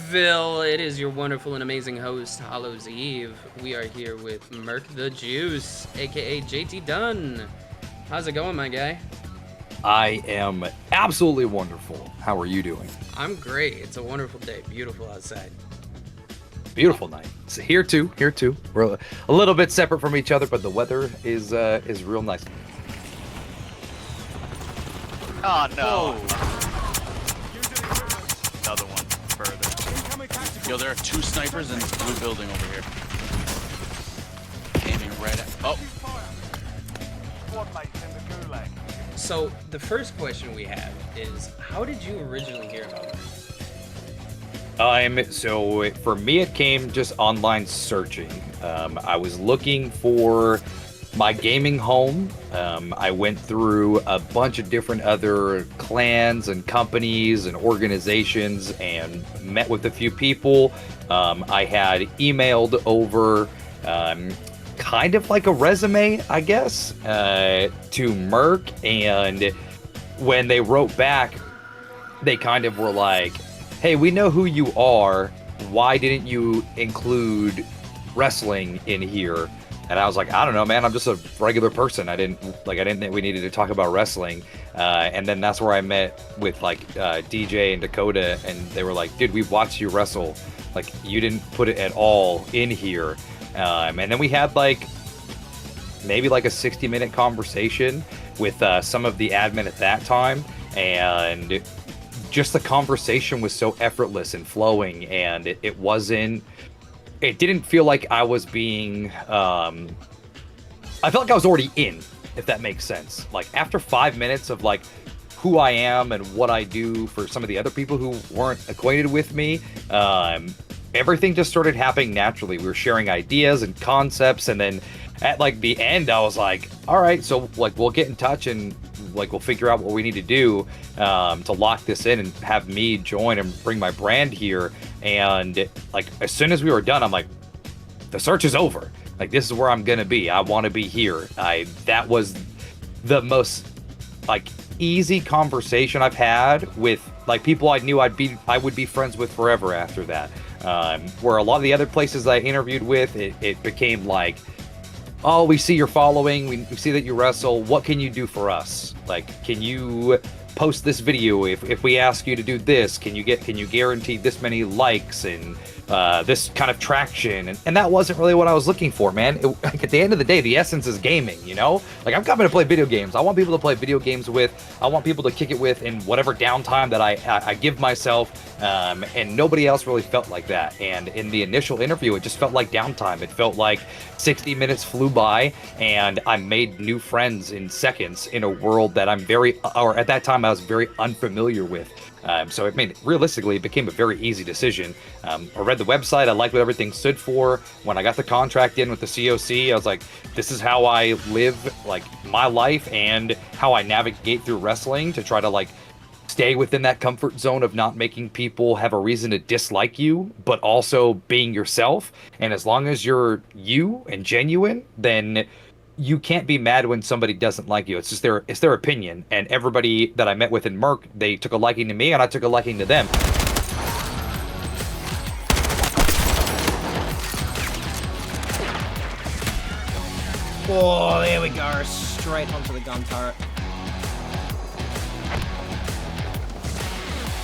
Phil, it is your wonderful and amazing host, Hollow's Eve. We are here with Merc the Juice, aka JT Dunn. How's it going, my guy? I am absolutely wonderful. How are you doing? I'm great. It's a wonderful day. Beautiful outside. Beautiful night. So here too. We're a little bit separate from each other, but the weather is real nice. Oh no! Another one further. Yo, there are two snipers in this blue building over here. Aiming right at. Oh. So the first question we have is, how did you originally hear about it? So for me, it came just online searching. I was looking for my gaming home. I went through a bunch of different other clans and companies and organizations and met with a few people. I had emailed over kind of like a resume, I guess, to Merc, and when they wrote back, they kind of were like, hey, we know who you are. Why didn't you include wrestling in here? And I was like, I don't know, man. I'm just a regular person. I didn't think we needed to talk about wrestling. And then that's where I met with like DJ and Dakota, and they were like, dude, we've watched you wrestle. Like, you didn't put it at all in here. And then we had like maybe like a 60-minute conversation with some of the admin at that time, and just the conversation was so effortless and flowing, and it didn't feel like I was being I felt like I was already in, if that makes sense. Like, after 5 minutes of like who I am and what I do for some of the other people who weren't acquainted with me, everything just started happening naturally. We were sharing ideas and concepts, and then at like the end, I was like, all right, so like we'll get in touch and like we'll figure out what we need to do to lock this in and have me join and bring my brand here. And like as soon as we were done, I'm like, the search is over. Like, this is where I'm gonna be. I want to be here. That was the most like easy conversation I've had with like people I knew I would be friends with forever after that. Where a lot of the other places I interviewed with, it became like, oh, we see your following, we see that you wrestle, what can you do for us? Like, can you post this video if we ask you to do this? Can you guarantee this many likes and this kind of traction? And that wasn't really what I was looking for, man. Like, at the end of the day, the essence is gaming, you know? Like, I'm coming to play video games. I want people to play video games with. I want people to kick it with in whatever downtime that I give myself. And nobody else really felt like that. And in the initial interview, it just felt like downtime. It felt like 60 minutes flew by, and I made new friends in seconds in a world that at that time I was very unfamiliar with. So realistically, it became a very easy decision. I read the website. I liked what everything stood for. When I got the contract in with the COC, I was like, this is how I live like my life and how I navigate through wrestling to try to like stay within that comfort zone of not making people have a reason to dislike you, but also being yourself. And as long as you're you and genuine, then you can't be mad when somebody doesn't like you. It's just their opinion. And everybody that I met with in Merc, they took a liking to me, and I took a liking to them. Oh, there we go. Straight onto the gun turret.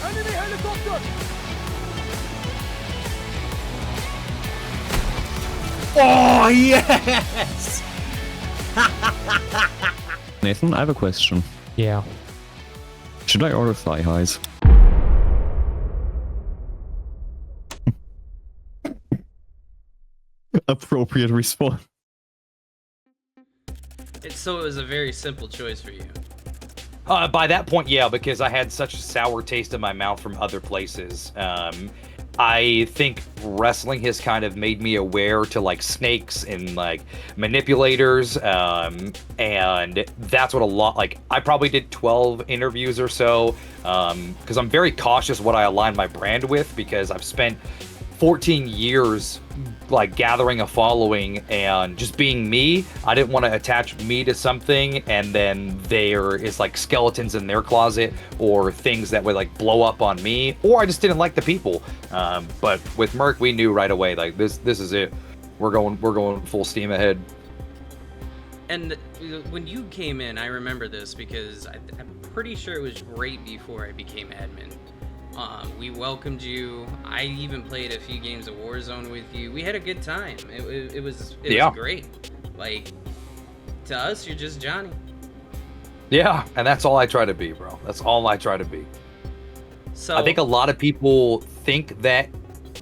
Enemy helicopter! Oh, yes! Nathan, I have a question. Yeah. Should I order thigh highs? Appropriate response. So it was a very simple choice for you. By that point, yeah, because I had such a sour taste in my mouth from other places. I think wrestling has kind of made me aware to like snakes and like manipulators, and that's what like I probably did 12 interviews or so, because I'm very cautious what I align my brand with, because I've spent 14 years like gathering a following and just being me. I didn't want to attach me to something and then there is like skeletons in their closet or things that would like blow up on me, or I just didn't like the people. But with Merc, we knew right away, like this is it. We're going full steam ahead. And when you came in, I remember this because I'm pretty sure it was right before I became admin. We welcomed you. I even played a few games of Warzone with you. We had a good time. It was great. Like, to us, you're just Johnny. Yeah, and that's all I try to be, bro. That's all I try to be. So I think a lot of people think that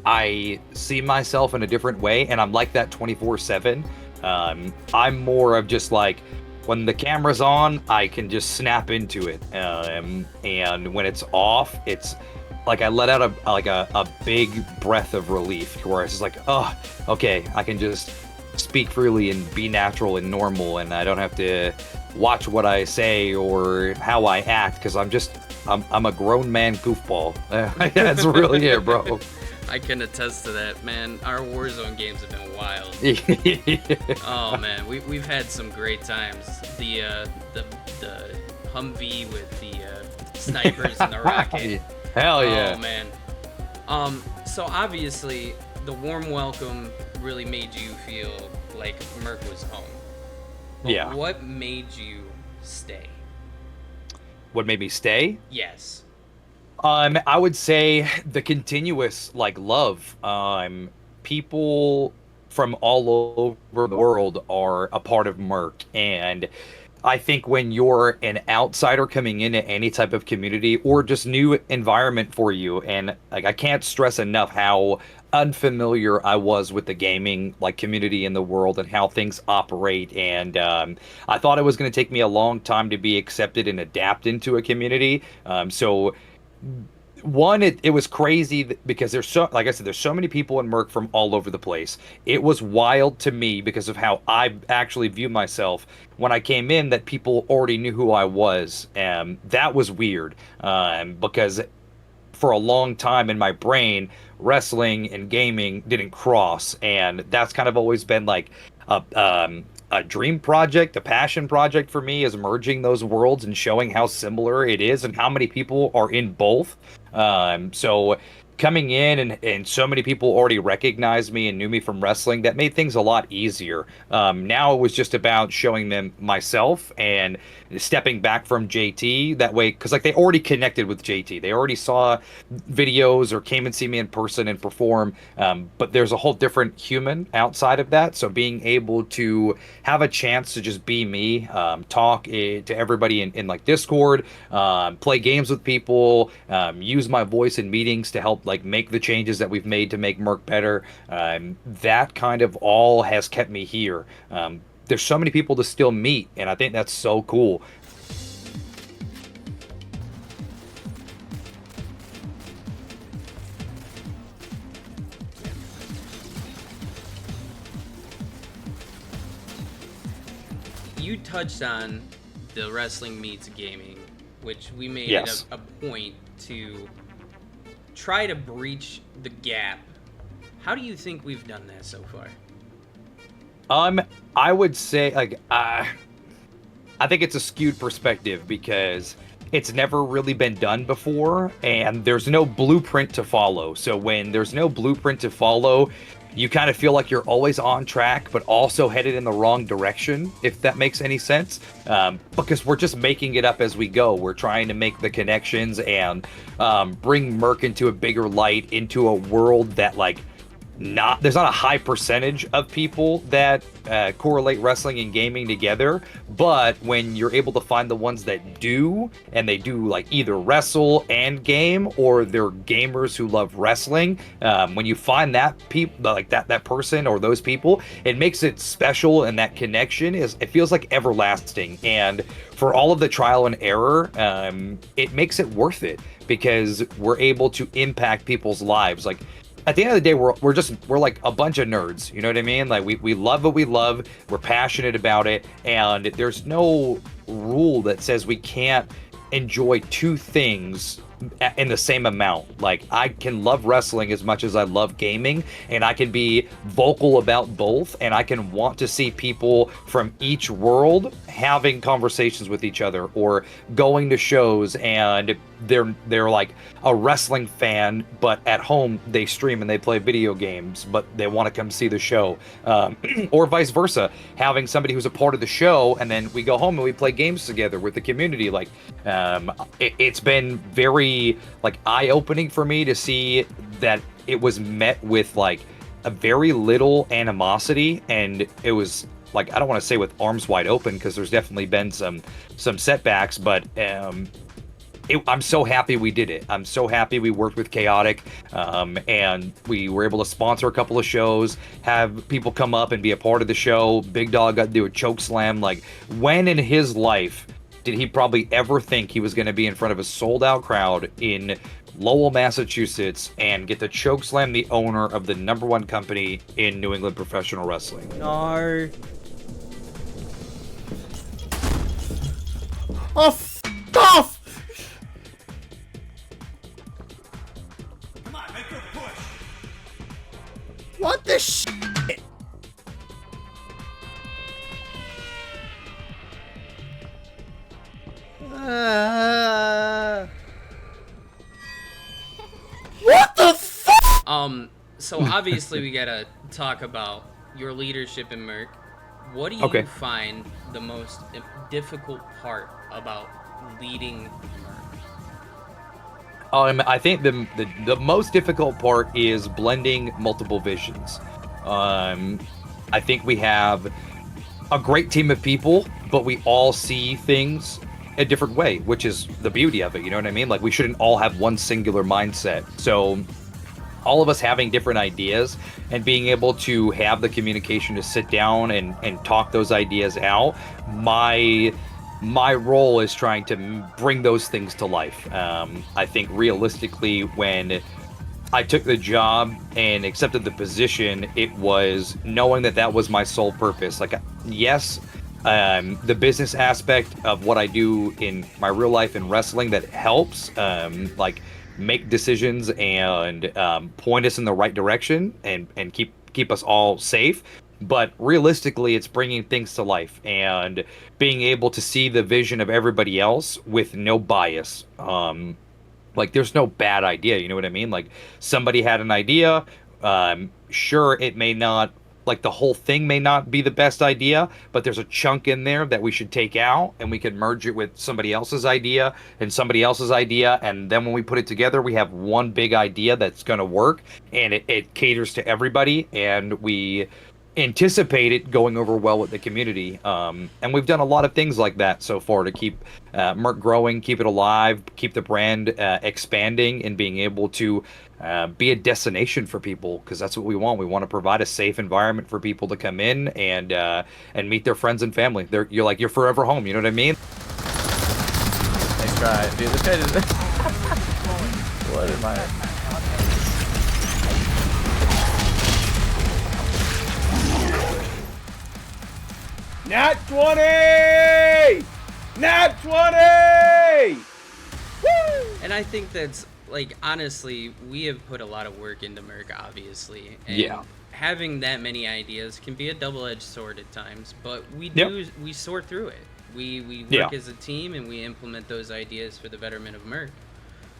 I see myself in a different way, and I'm like that 24/7. I'm more of just like, when the camera's on, I can just snap into it, and when it's off, it's like I let out a big breath of relief, where it's just like, oh, okay, I can just speak freely and be natural and normal, and I don't have to watch what I say or how I act, because I'm a grown man goofball. That's really it, bro. I can attest to that, man. Our Warzone games have been wild. Oh man, we've had some great times. The Humvee with the snipers and the rocket. Hell yeah. Oh man. So obviously the warm welcome really made you feel like Merc was home. But Yeah. what made you stay? What made me stay? Yes. I would say the continuous like love. People from all over the world are a part of Merc, and I think when you're an outsider coming into any type of community or just new environment for you, and like I can't stress enough how unfamiliar I was with the gaming like community in the world and how things operate, and I thought it was going to take me a long time to be accepted and adapt into a community. So one, it was crazy because there's so, like I said, there's so many people in Merc from all over the place. It was wild to me because of how I actually view myself when I came in, that people already knew who I was. That was weird, because for a long time in my brain, wrestling and gaming didn't cross, and that's kind of always been like a dream project, a passion project for me, is merging those worlds and showing how similar it is and how many people are in both. So coming in and so many people already recognized me and knew me from wrestling, that made things a lot easier. Now it was just about showing them myself and stepping back from JT that way, because like they already connected with JT, they already saw videos or came and see me in person and perform, but there's a whole different human outside of that. So being able to have a chance to just be me, talk to everybody in like Discord, play games with people, use my voice in meetings to help like make the changes that we've made to make Merc better, that kind of all has kept me here. There's so many people to still meet, and I think that's so cool. You touched on the wrestling meets gaming, which we made Yes. it a point to try to breach the gap. How do you think we've done that so far? I would say like I think it's a skewed perspective because it's never really been done before, and there's no blueprint to follow. So when there's no blueprint to follow, you kind of feel like you're always on track, but also headed in the wrong direction, if that makes any sense. Because we're just making it up as we go. We're trying to make the connections and bring Merc into a bigger light, into a world that like there's not a high percentage of people that correlate wrestling and gaming together, but when you're able to find the ones that do, and they do like either wrestle and game, or they're gamers who love wrestling, when you find that that person or those people, it makes it special, and that connection it feels like everlasting. And for all of the trial and error, it makes it worth it because we're able to impact people's lives. Like, at the end of the day, we're like a bunch of nerds, you know what I mean? Like we love what we love, we're passionate about it, and there's no rule that says we can't enjoy two things in the same amount. Like, I can love wrestling as much as I love gaming, and I can be vocal about both, and I can want to see people from each world having conversations with each other, or going to shows and they're like a wrestling fan, but at home they stream and they play video games, but they want to come see the show, or vice versa, having somebody who's a part of the show and then we go home and we play games together with the community. Like, it's been very like eye-opening for me to see that it was met with like a very little animosity, and it was like, I don't want to say with arms wide open, because there's definitely been some setbacks, but I'm so happy we did it. I'm so happy we worked with Chaotic, and we were able to sponsor a couple of shows, have people come up and be a part of the show. Big Dog got to do a choke slam. Like, when in his life did he probably ever think he was going to be in front of a sold-out crowd in Lowell, Massachusetts, and get to choke slam the owner of the #1 company in New England professional wrestling? No. Oh, f off! Come on, make a push. What the shit? What the fuck? So obviously we gotta talk about your leadership in Merc. What do you find the most difficult part about leading Merc? I think the most difficult part is blending multiple visions. I think we have a great team of people, but we all see things a different way, which is the beauty of it. You know what I mean? Like, we shouldn't all have one singular mindset. So all of us having different ideas and being able to have the communication to sit down and talk those ideas out. My role is trying to bring those things to life. I think realistically, when I took the job and accepted the position, it was knowing that that was my sole purpose. Like, yes, the business aspect of what I do in my real life in wrestling, that helps, like, make decisions and point us in the right direction and keep us all safe. But realistically, it's bringing things to life and being able to see the vision of everybody else with no bias. Like, there's no bad idea, you know what I mean? Like, somebody had an idea, sure, it may not, like, the whole thing may not be the best idea, but there's a chunk in there that we should take out, and we can merge it with somebody else's idea and somebody else's idea, and then when we put it together, we have one big idea that's going to work, and it caters to everybody, and we anticipate it going over well with the community. And we've done a lot of things like that so far to keep Merc growing, keep it alive, keep the brand expanding, and being able to be a destination for people, because that's what we want. We want to provide a safe environment for people to come in and meet their friends and family. You're forever home, you know what I mean? Nice try. Dude, this guy just... What am I... Nat 20! Nat 20! Woo! And I think that's, like, honestly, we have put a lot of work into Merc, obviously. And Yeah. having that many ideas can be a double-edged sword at times, but we sort through it. We work as a team, and we implement those ideas for the betterment of Merc.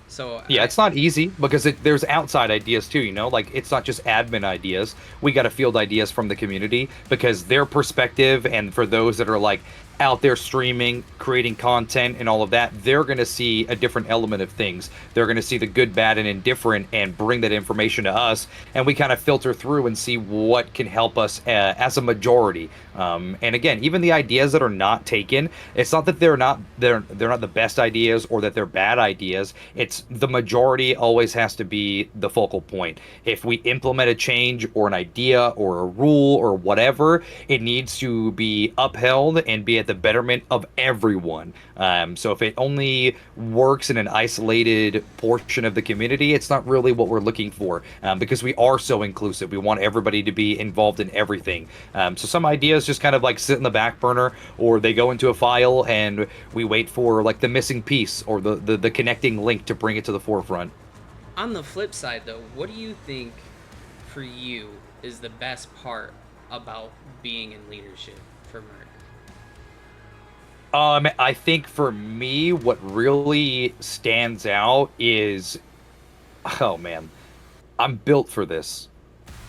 So yeah, it's not easy, because there's outside ideas too, you know? Like, it's not just admin ideas. We got to field ideas from the community, because their perspective, and for those that are, like, out there streaming, creating content and all of that, they're going to see a different element of things. They're going to see the good, bad, and indifferent and bring that information to us, and we kind of filter through and see what can help us as a majority. And again, even the ideas that are not taken, it's not that they're not the best ideas or that they're bad ideas. It's the majority always has to be the focal point. If we implement a change or an idea or a rule or whatever, it needs to be upheld and be at the the betterment of everyone. So if it only works in an isolated portion of the community, it's not really what we're looking for, because we are so inclusive. We want everybody to be involved in everything. So some ideas just kind of like sit in the back burner, or they go into a file and we wait for like the missing piece or the connecting link to bring it to the forefront. On the flip side, though, what do you think for you is the best part about being in leadership for Merc? I think for me, what really stands out is, oh man, I'm built for this.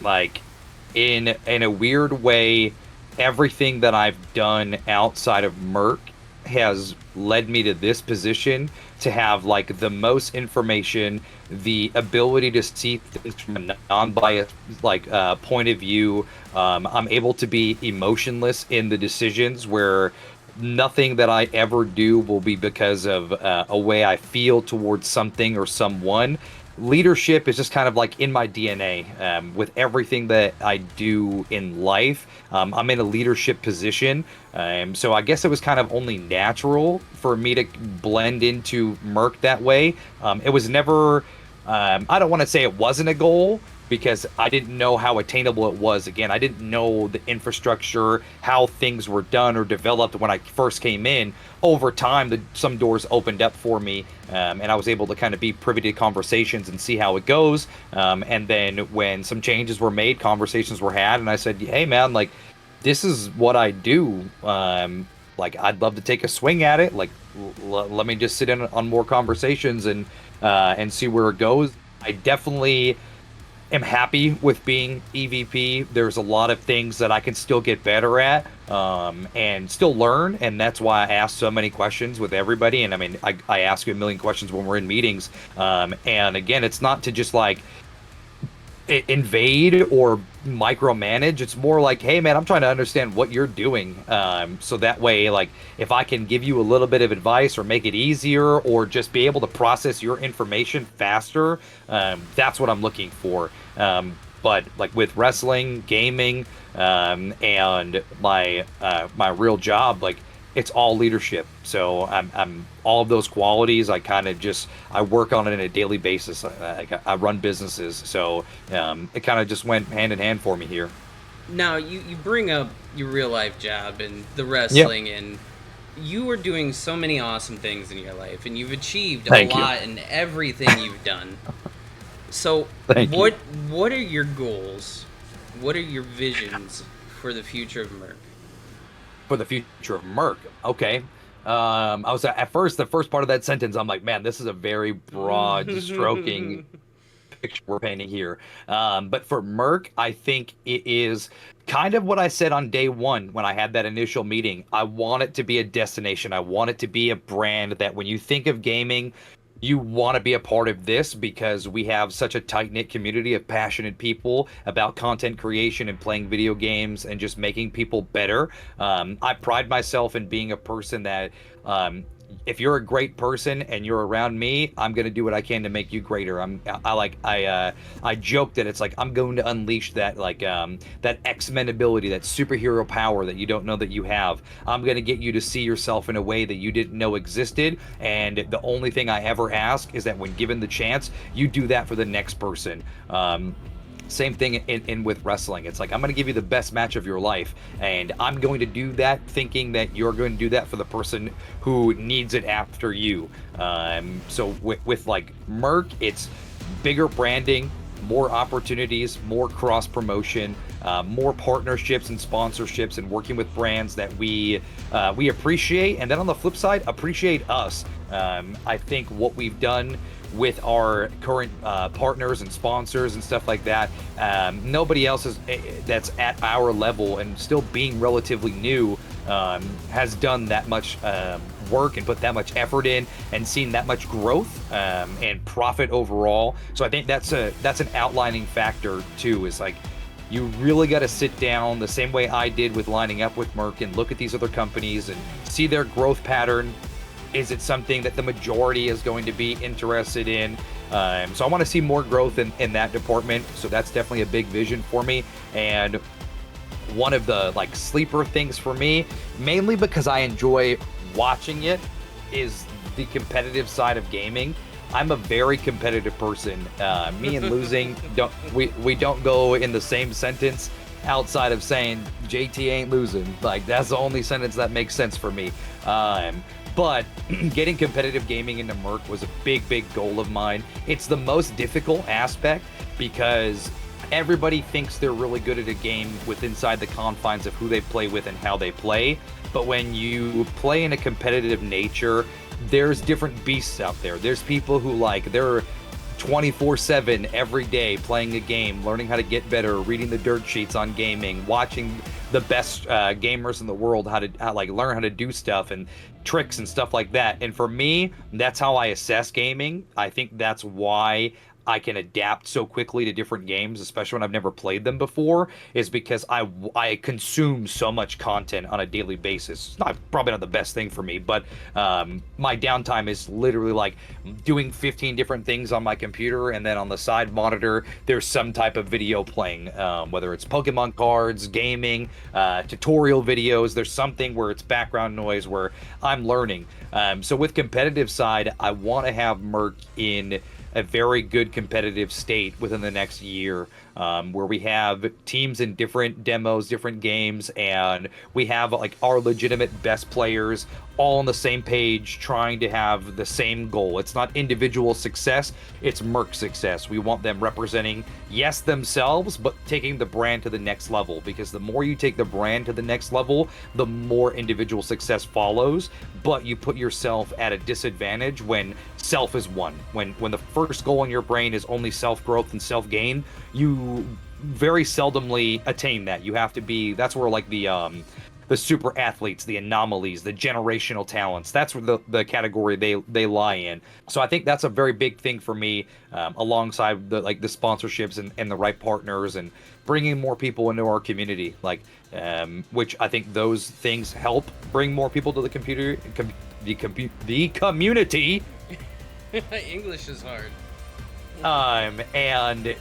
Like, in a weird way, everything that I've done outside of Merc has led me to this position, to have like the most information, the ability to see things from a non-biased like point of view. I'm able to be emotionless in the decisions, where nothing that I ever do will be because of a way I feel towards something or someone. Leadership is just kind of like in my DNA. With everything that I do in life, I'm in a leadership position. So I guess it was kind of only natural for me to blend into Merc that way. It was never, I don't want to say it wasn't a goal, because I didn't know how attainable it was. Again, I didn't know the infrastructure, how things were done or developed when I first came in. Over time, some doors opened up for me, and I was able to kind of be privy to conversations and see how it goes. And then when some changes were made, conversations were had, and I said, hey man, like, this is what I do. Like, I'd love to take a swing at it. Like, let me just sit in on more conversations and see where it goes. I definitely am happy with being EVP. There's a lot of things that I can still get better at, and still learn, and that's why I ask so many questions with everybody. And I mean, I ask you a million questions when we're in meetings, and again, it's not to just like invade or micromanage. It's more like, hey man, I'm trying to understand what you're doing, so that way, like, if I can give you a little bit of advice or make it easier or just be able to process your information faster, that's what I'm looking for. But like with wrestling, gaming, and my real job, like, it's all leadership. So I'm all of those qualities. I kind of just, I work on it on a daily basis. I run businesses, so it kind of just went hand in hand for me here. Now, you bring up your real life job and the wrestling, and you are doing so many awesome things in your life, and you've achieved a lot in everything you've done. So what are your goals? What are your visions for the future of Merc? For the future of Merc, okay. I was at first, the first part of that sentence, I'm like, man, this is a very broad stroking picture we're painting here. But for Merc, I think it is kind of what I said on day one when I had that initial meeting. I want it to be a destination. I want it to be a brand that when you think of gaming, you want to be a part of this, because we have such a tight-knit community of passionate people about content creation and playing video games and just making people better. I pride myself in being a person that, if you're a great person and you're around me, I'm gonna do what I can to make you greater. I joke that it's like I'm going to unleash that that X-Men ability, that superhero power that you don't know that you have. I'm gonna get you to see yourself in a way that you didn't know existed. And the only thing I ever ask is that when given the chance, you do that for the next person. Same thing in with wrestling. It's like, I'm going to give you the best match of your life, and I'm going to do that thinking that you're going to do that for the person who needs it after you. So with like Merc, it's bigger branding, more opportunities, more cross promotion, more partnerships and sponsorships, and working with brands that we appreciate, and then on the flip side, appreciate us. I think what we've done with our current partners and sponsors and stuff like that, nobody else that's at our level and still being relatively new has done that much work and put that much effort in and seen that much growth and profit overall. So I think that's an outlining factor too, is like, you really got to sit down the same way I did with lining up with Merc and look at these other companies and see their growth pattern. Is it something that the majority is going to be interested in? So I want to see more growth in that department. So that's definitely a big vision for me. And one of the like sleeper things for me, mainly because I enjoy watching it, is the competitive side of gaming. I'm a very competitive person. Me and losing we don't go in the same sentence outside of saying JT ain't losing. Like, that's the only sentence that makes sense for me. But getting competitive gaming into Merc was a big goal of mine. It's the most difficult aspect because everybody thinks they're really good at a game inside the confines of who they play with and how they play. But when you play in a competitive nature, there's different beasts out there. There's people who they're 24/7 every day playing a game, learning how to get better, reading the dirt sheets on gaming, watching the best gamers in the world learn how to do stuff and tricks and stuff like that. And for me, that's how I assess gaming. I think that's why I can adapt so quickly to different games, especially when I've never played them before, is because I consume so much content on a daily basis. It's probably not the best thing for me, but my downtime is literally like doing 15 different things on my computer, and then on the side monitor, there's some type of video playing, whether it's Pokemon cards, gaming, tutorial videos. There's something where it's background noise where I'm learning. So with competitive side, I want to have Merc in a very good competitive state within the next year, where we have teams in different demos, different games, and we have like our legitimate best players all on the same page trying to have the same goal. It's not individual success, it's Merc success. We want them representing, yes, themselves, but taking the brand to the next level, because the more you take the brand to the next level, the more individual success follows, but you put yourself at a disadvantage when self is one. When the first goal in your brain is only self-growth and self-gain, you very seldomly attain that. You have to be, that's where like the super athletes, the anomalies, the generational talents, that's where the category they lie in. So I think that's a very big thing for me, alongside the sponsorships and the right partners and bringing more people into our community, which I think those things help bring more people to the community. English is hard. And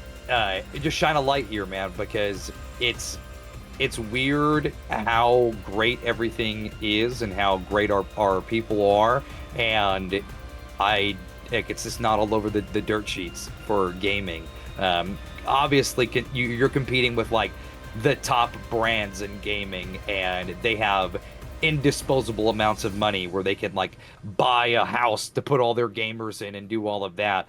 just shine a light here, man, because it's weird how great everything is and how great our people are, and it's just not all over the dirt sheets for gaming. Obviously, you're competing with like the top brands in gaming, and they have indisposable amounts of money where they can like buy a house to put all their gamers in and do all of that.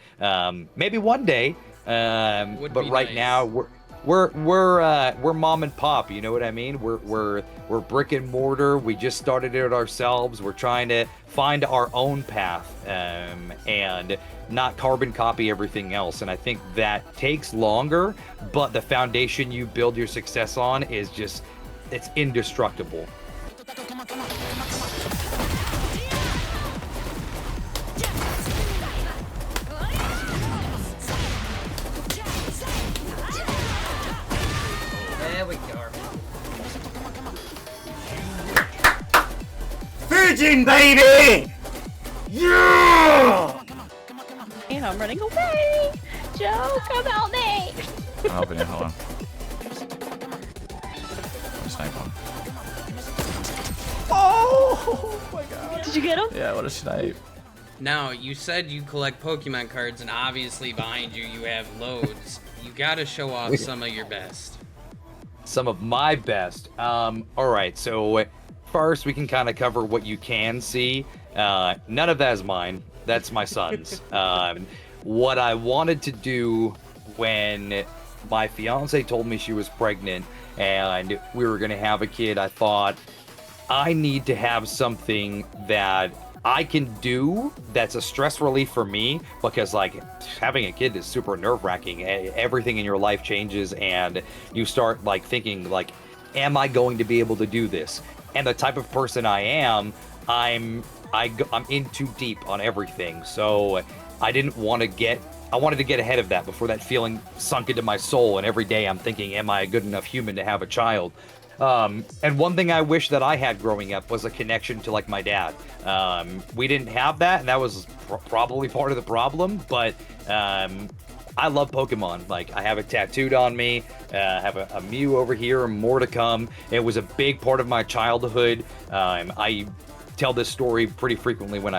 Maybe one day, but right now we're mom and pop. You know what I mean? We're brick and mortar. We just started it ourselves. We're trying to find our own path, and not carbon copy everything else. And I think that takes longer, but the foundation you build your success on is it's indestructible. There we go. Virgin, baby! Yeah! And I'm running away! Joe, come help me! I'll open it, hold on. Snipe him. Oh my god. Did you get him? Yeah, what a snipe. Now, you said you collect Pokemon cards, and obviously behind you have loads. You gotta show off some of your best. Some of my best. All right, so first we can kind of cover what you can see. None of that is mine. That's my son's. What I wanted to do when my fiance told me she was pregnant and we were going to have a kid, I thought, I need to have something that I can do that's a stress relief for me, because like having a kid is super nerve-wracking. Everything in your life changes and you start like thinking like, am I going to be able to do this? And the type of person I am, I'm in too deep on everything. So I wanted to get ahead of that before that feeling sunk into my soul. And every day I'm thinking, am I a good enough human to have a child? And one thing I wish that I had growing up was a connection to like my dad. We didn't have that, and that was probably part of the problem. But I love Pokemon. Like, I have it tattooed on me. I have a Mew over here, more to come. It was a big part of my childhood. I tell this story pretty frequently when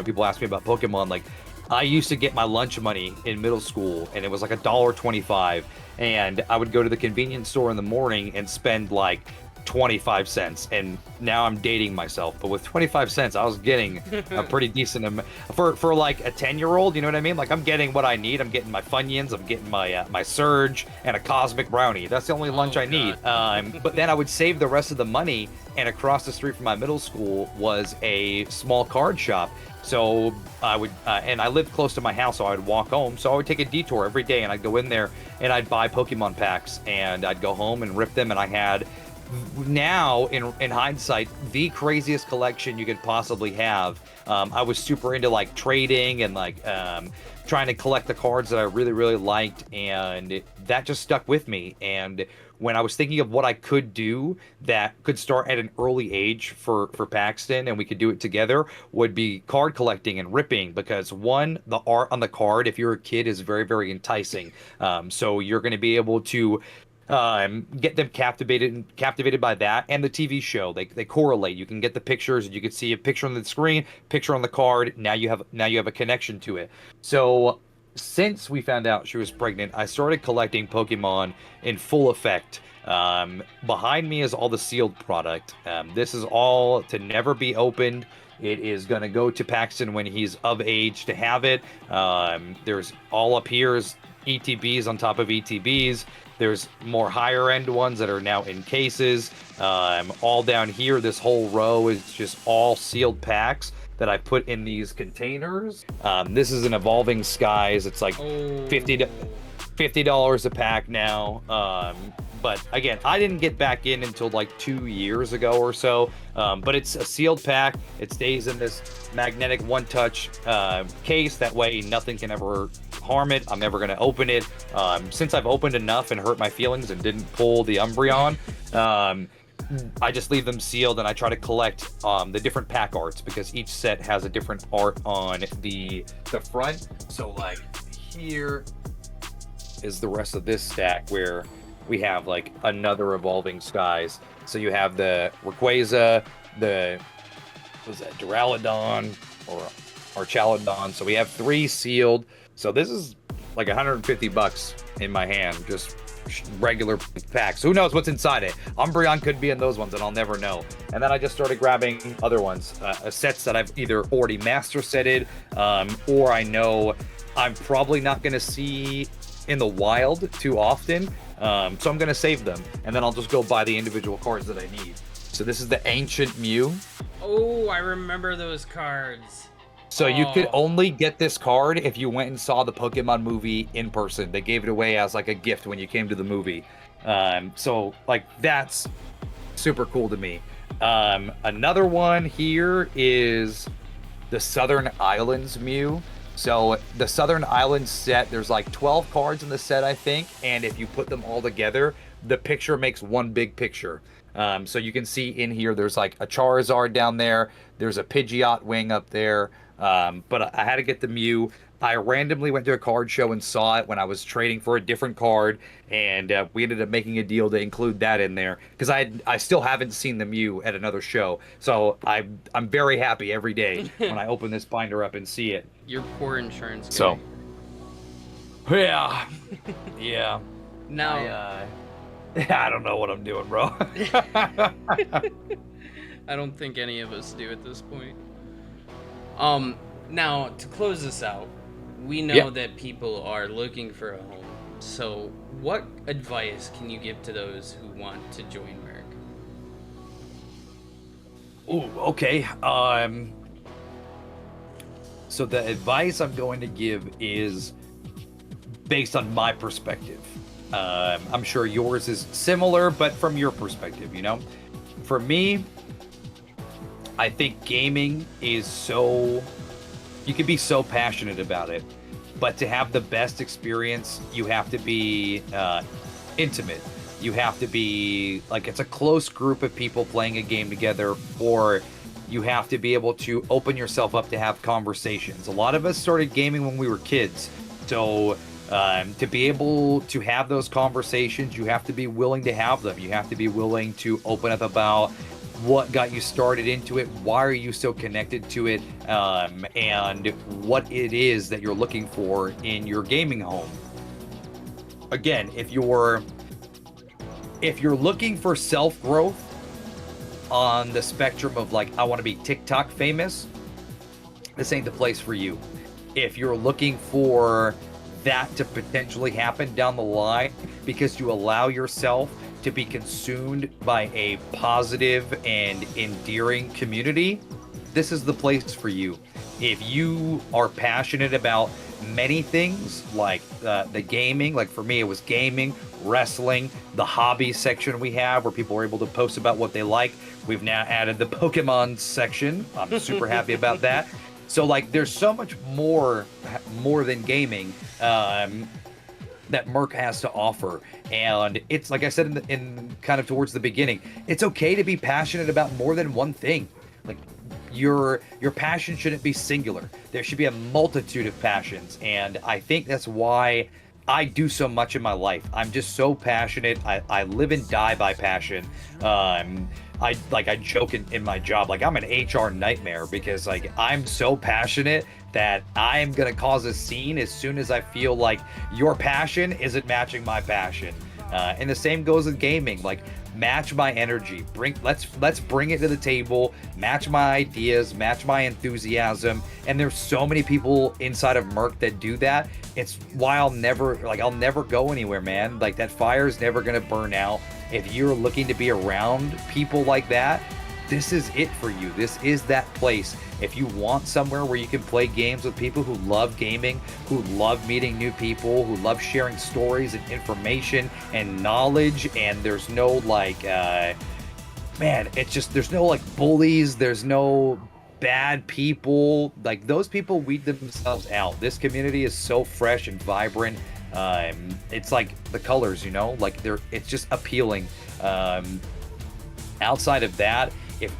people ask me about Pokemon. Like, I used to get my lunch money in middle school, and it was like $1.25, and I would go to the convenience store in the morning and spend like 25 cents, and now I'm dating myself, but with 25 cents I was getting a pretty decent amount for like a 10-year-old, you know what I mean? Like, I'm getting what I need. I'm getting my Funyuns, I'm getting my Surge, and a Cosmic Brownie. That's the only lunch I need. But then I would save the rest of the money, and across the street from my middle school was a small card shop. So I would, and I lived close to my house, so I would walk home. So I would take a detour every day, and I'd go in there, and I'd buy Pokemon packs, and I'd go home and rip them, and I had, now in hindsight, the craziest collection you could possibly have. I was super into like trading and like trying to collect the cards that I really liked, and that just stuck with me. And when I was thinking of what I could do that could start at an early age for Paxton, and we could do it together, would be card collecting and ripping, because one, the art on the card, if you're a kid, is very enticing. So you're going to be able to get them captivated by that, and the TV show. They correlate. You can get the pictures, and you can see a picture on the screen, picture on the card. Now you have a connection to it. So since we found out she was pregnant, I started collecting Pokemon in full effect. Behind me is all the sealed product. This is all to never be opened. It is going to go to Paxton when he's of age to have it. There's all up here is ETBs on top of ETBs. There's more higher end ones that are now in cases. All down here, this whole row is just all sealed packs that I put in these containers. This is an Evolving Skies. It's like $50 a pack now. But again, I didn't get back in until like 2 years ago or so. But it's a sealed pack. It stays in this magnetic one-touch case. That way nothing can ever harm it. I'm never going to open it. Since I've opened enough and hurt my feelings and didn't pull the Umbreon, I just leave them sealed, and I try to collect the different pack arts, because each set has a different art on the front. So like here is the rest of this stack, where we have like another Evolving Skies. So you have the Rayquaza, Duraludon or Archaludon. So we have 3 sealed. So this is like $150 in my hand, just regular packs. Who knows what's inside it? Umbreon could be in those ones, and I'll never know. And then I just started grabbing other ones, sets that I've either already master setted, or I know I'm probably not going to see in the wild too often. So I'm going to save them, and then I'll just go buy the individual cards that I need. So this is the Ancient Mew. Oh, I remember those cards. So you could only get this card if you went and saw the Pokemon movie in person. They gave it away as like a gift when you came to the movie. So like, that's super cool to me. Another one here is the Southern Islands Mew. So the Southern Islands set, there's like 12 cards in the set, I think. And if you put them all together, the picture makes one big picture. So you can see in here, there's like a Charizard down there. There's a Pidgeot wing up there. But I had to get the Mew. I randomly went to a card show and saw it when I was trading for a different card, and we ended up making a deal to include that in there, because I still haven't seen the Mew at another show. So I'm very happy every day when I open this binder up and see it. Your poor insurance guy. So yeah. Now I don't know what I'm doing, bro. I don't think any of us do at this point. Now, to close this out, we know that people are looking for a home. So what advice can you give to those who want to join Merc? Ooh, okay. So the advice I'm going to give is based on my perspective. I'm sure yours is similar, but from your perspective, you know? For me, I think gaming is so... You can be so passionate about it, but to have the best experience, you have to be intimate. You have to be, like, it's a close group of people playing a game together, or you have to be able to open yourself up to have conversations. A lot of us started gaming when we were kids. So to be able to have those conversations, you have to be willing to have them. You have to be willing to open up about what got you started into it, why are you so connected to it, and what it is that you're looking for in your gaming home. Again, if you're looking for self-growth on the spectrum of like, I want to be TikTok famous, this ain't the place for you. If you're looking for that to potentially happen down the line because you allow yourself to be consumed by a positive and endearing community, this is the place for you. If you are passionate about many things like the gaming, like for me it was gaming, wrestling, the hobby section we have where people are able to post about what they like. We've now added the Pokemon section. I'm super happy about that. So like there's so much more than gaming that Merc has to offer. And it's like I said in kind of towards the beginning, it's okay to be passionate about more than one thing. Like your passion shouldn't be singular. There should be a multitude of passions. And I think that's why I do so much in my life. I'm just so passionate. I live and die by passion. I joke in my job, like I'm an HR nightmare because like I'm so passionate that I'm gonna cause a scene as soon as I feel like your passion isn't matching my passion. And the same goes with gaming. Like match my energy. Let's bring it to the table. Match my ideas. Match my enthusiasm. And there's so many people inside of Merc that do that. It's why I'll never go anywhere, man. Like that fire's never gonna burn out. If you're looking to be around people like that, this is it for you. This is that place. If you want somewhere where you can play games with people who love gaming, who love meeting new people, who love sharing stories and information and knowledge, and there's no like, it's just, there's no like bullies, there's no bad people. Like those people weed themselves out. This community is so fresh and vibrant. It's like the colors, you know, like it's just appealing. Outside of that,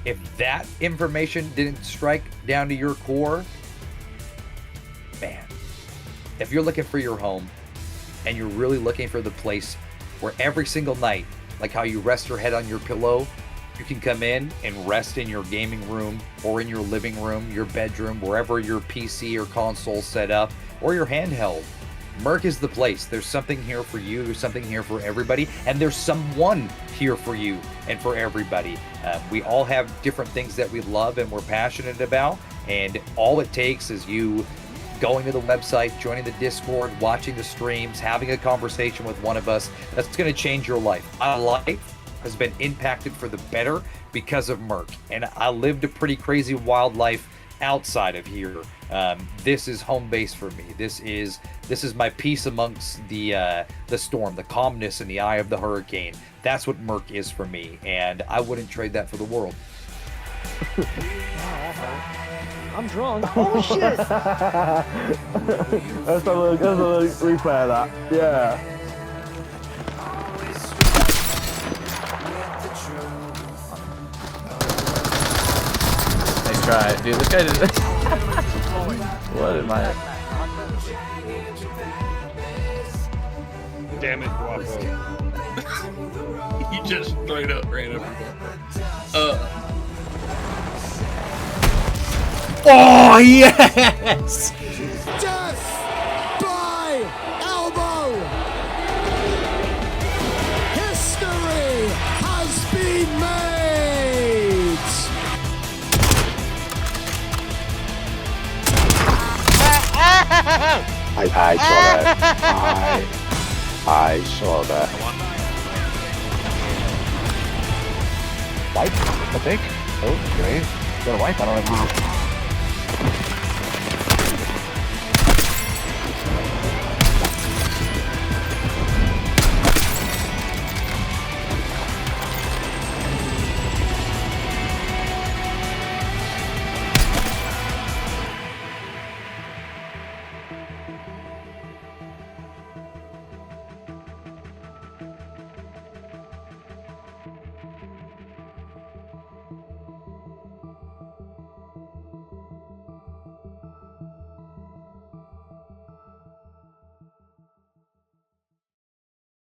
if that information didn't strike down to your core, man, if you're looking for your home and you're really looking for the place where every single night, like how you rest your head on your pillow, you can come in and rest in your gaming room or in your living room, your bedroom, wherever your PC or console set up, or your handheld. Merc is the place. There's something here for you. There's something here for everybody. And there's someone here for you and for everybody. We all have different things that we love and we're passionate about. And all it takes is you going to the website, joining the Discord, watching the streams, having a conversation with one of us. That's going to change your life. My life has been impacted for the better because of Merc. And I lived a pretty crazy wild life outside of here. This is home base for me. This is my peace amongst the storm, the calmness in the eye of the hurricane. That's what Merc is for me, and I wouldn't trade that for the world. I'm drunk. Oh shit! Let's have a look replay of that. Yeah. Nice try, dude. This guy just. What am I? Damn it, Guapo. He just straight up ran over. Oh yes! Death by elbow! History has been made! I saw that. I saw that. Wipe, I think. Oh, okay. Got a wipe? I don't know.